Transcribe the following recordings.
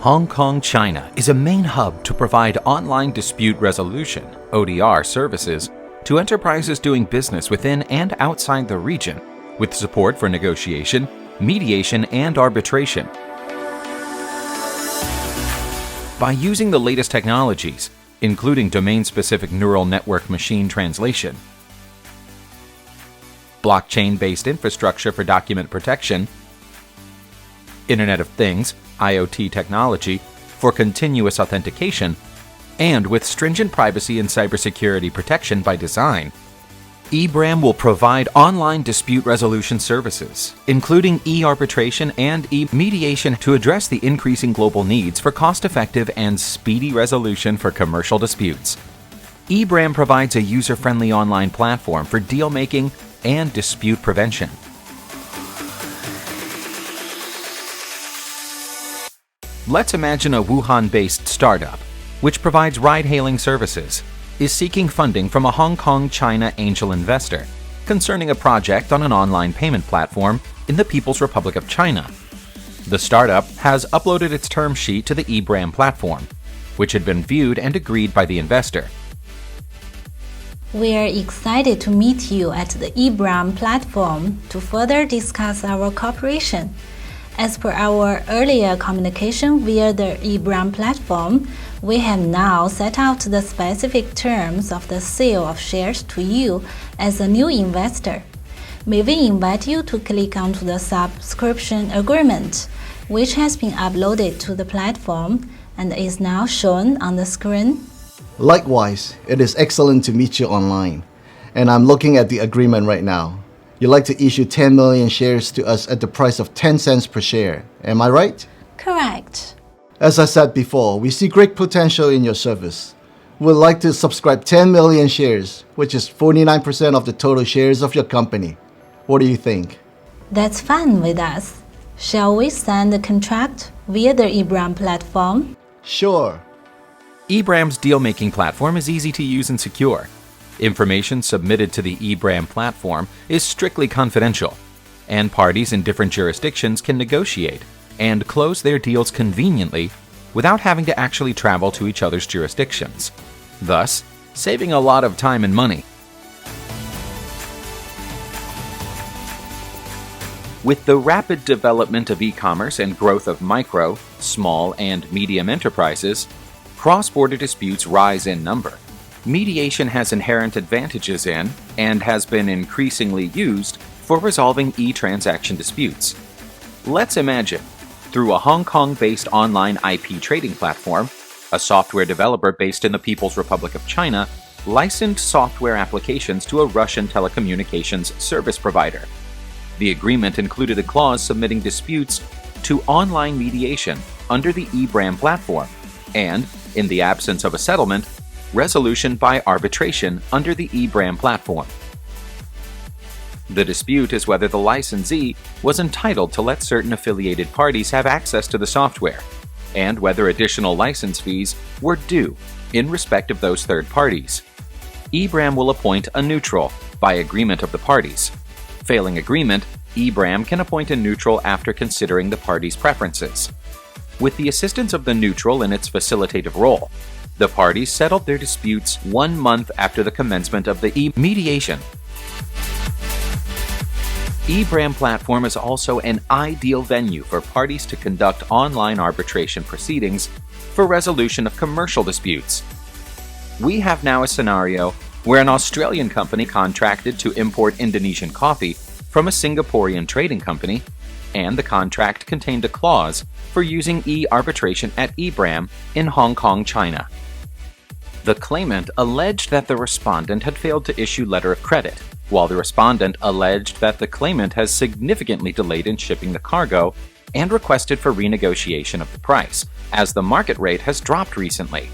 Hong Kong, China is a main hub to provide online dispute resolution (ODR) services to enterprises doing business within and outside the region, with support for negotiation, mediation, and arbitration. By using the latest technologies, including domain-specific neural network machine translation, blockchain-based infrastructure for document protection, Internet of Things (IoT) technology for continuous authentication, and with stringent privacy and cybersecurity protection by design, eBRAM will provide online dispute resolution services, including e-arbitration and e-mediation, to address the increasing global needs for cost-effective and speedy resolution for commercial disputes. eBRAM provides a user-friendly online platform for deal-making and dispute prevention. Let's imagine a Wuhan-based startup, which provides ride-hailing services, is seeking funding from a Hong Kong, China angel investor concerning a project on an online payment platform in the People's Republic of China. The startup has uploaded its term sheet to the eBRAM platform, which had been viewed and agreed by the investor. We are excited to meet you at the eBRAM platform to further discuss our cooperation. As per our earlier communication via the eBRAM platform, we have now set out the specific terms of the sale of shares to you as a new investor. May we invite you to click onto the subscription agreement, which has been uploaded to the platform and is now shown on the screen. Likewise, it is excellent to meet you online, and I'm looking at the agreement right now. You'd like to issue 10 million shares to us at the price of 10 cents per share, am I right? Correct. As I said before, we see great potential in your service. We'd like to subscribe 10 million shares, which is 49% of the total shares of your company. What do you think? That's fine with us. Shall we sign the contract via the eBRAM platform? Sure. eBRAM's deal-making platform is easy to use and secure. Information submitted to the eBRAM platform is strictly confidential, and parties in different jurisdictions can negotiate and close their deals conveniently without having to actually travel to each other's jurisdictions, thus saving a lot of time and money. With the rapid development of e-commerce and growth of micro, small, and medium enterprises, cross-border disputes rise in number. Mediation has inherent advantages in, and has been increasingly used, for resolving e-transaction disputes. Let's imagine, through a Hong Kong-based online IP trading platform, a software developer based in the People's Republic of China licensed software applications to a Russian telecommunications service provider. The agreement included a clause submitting disputes to online mediation under the eBRAM platform, and, in the absence of a settlement, resolution by arbitration under the eBRAM platform. The dispute is whether the licensee was entitled to let certain affiliated parties have access to the software, and whether additional license fees were due in respect of those third parties. eBRAM will appoint a neutral by agreement of the parties. Failing agreement, eBRAM can appoint a neutral after considering the parties' preferences. With the assistance of the neutral in its facilitative role, the parties settled their disputes 1 month after the commencement of the e-mediation. eBRAM platform is also an ideal venue for parties to conduct online arbitration proceedings for resolution of commercial disputes. We have now a scenario where an Australian company contracted to import Indonesian coffee from a Singaporean trading company, and the contract contained a clause for using e-arbitration at eBRAM in Hong Kong, China. The claimant alleged that the respondent had failed to issue letter of credit, while the respondent alleged that the claimant has significantly delayed in shipping the cargo and requested for renegotiation of the price, as the market rate has dropped recently.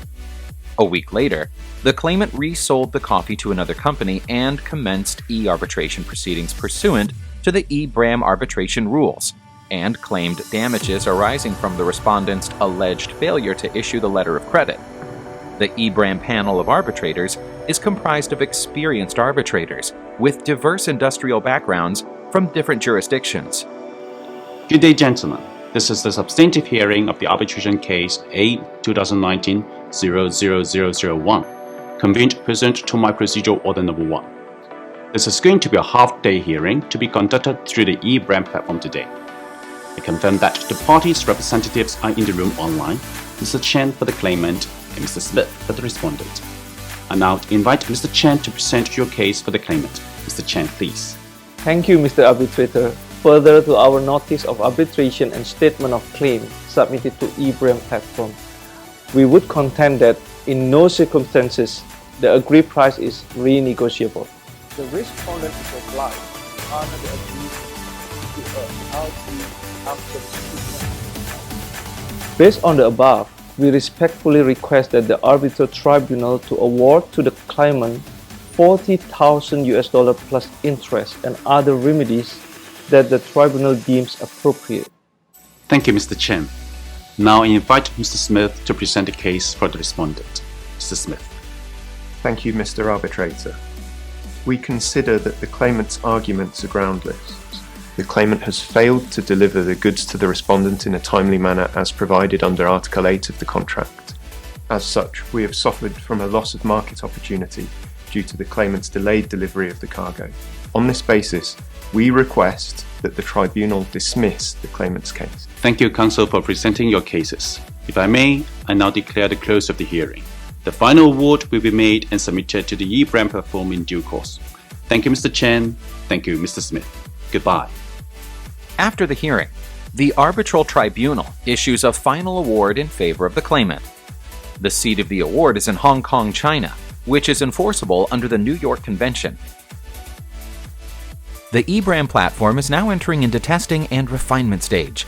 A week later, the claimant resold the coffee to another company and commenced e-arbitration proceedings pursuant to the eBRAM arbitration rules, and claimed damages arising from the respondent's alleged failure to issue the letter of credit. The eBRAM panel of arbitrators is comprised of experienced arbitrators with diverse industrial backgrounds from different jurisdictions. Good day, gentlemen. This is the substantive hearing of the arbitration case A/2019-00001, convened pursuant to my procedural order number 1. This is going to be a half-day hearing to be conducted through the eBRAM platform today. I confirm that the parties' representatives are in the room online, Mr. Chen for the claimant and Mr. Smith for the respondent. I now invite Mr. Chen to present your case for the claimant. Mr. Chen, please. Thank you, Mr. Arbitrator. Further to our notice of arbitration and statement of claim submitted to eBRAM platform, we would contend that in no circumstances the agreed price is renegotiable. The respondent is obliged under the agreement to after the Based on the above, we respectfully request that the arbitral tribunal to award to the claimant $40,000 plus interest and other remedies that the tribunal deems appropriate. Thank you, Mr. Chen. Now I invite Mr. Smith to present the case for the respondent. Mr. Smith. Thank you, Mr. Arbitrator. We consider that the claimant's arguments are groundless. The claimant has failed to deliver the goods to the respondent in a timely manner as provided under Article 8 of the contract. As such, we have suffered from a loss of market opportunity due to the claimant's delayed delivery of the cargo. On this basis, we request that the tribunal dismiss the claimant's case. Thank you, counsel, for presenting your cases. If I may, I now declare the close of the hearing. The final award will be made and submitted to the eBRAM platform in due course. Thank you, Mr. Chen. Thank you, Mr. Smith. Goodbye. After the hearing, the arbitral tribunal issues a final award in favor of the claimant. The seat of the award is in Hong Kong, China, which is enforceable under the New York Convention. The eBRAM platform is now entering into testing and refinement stage.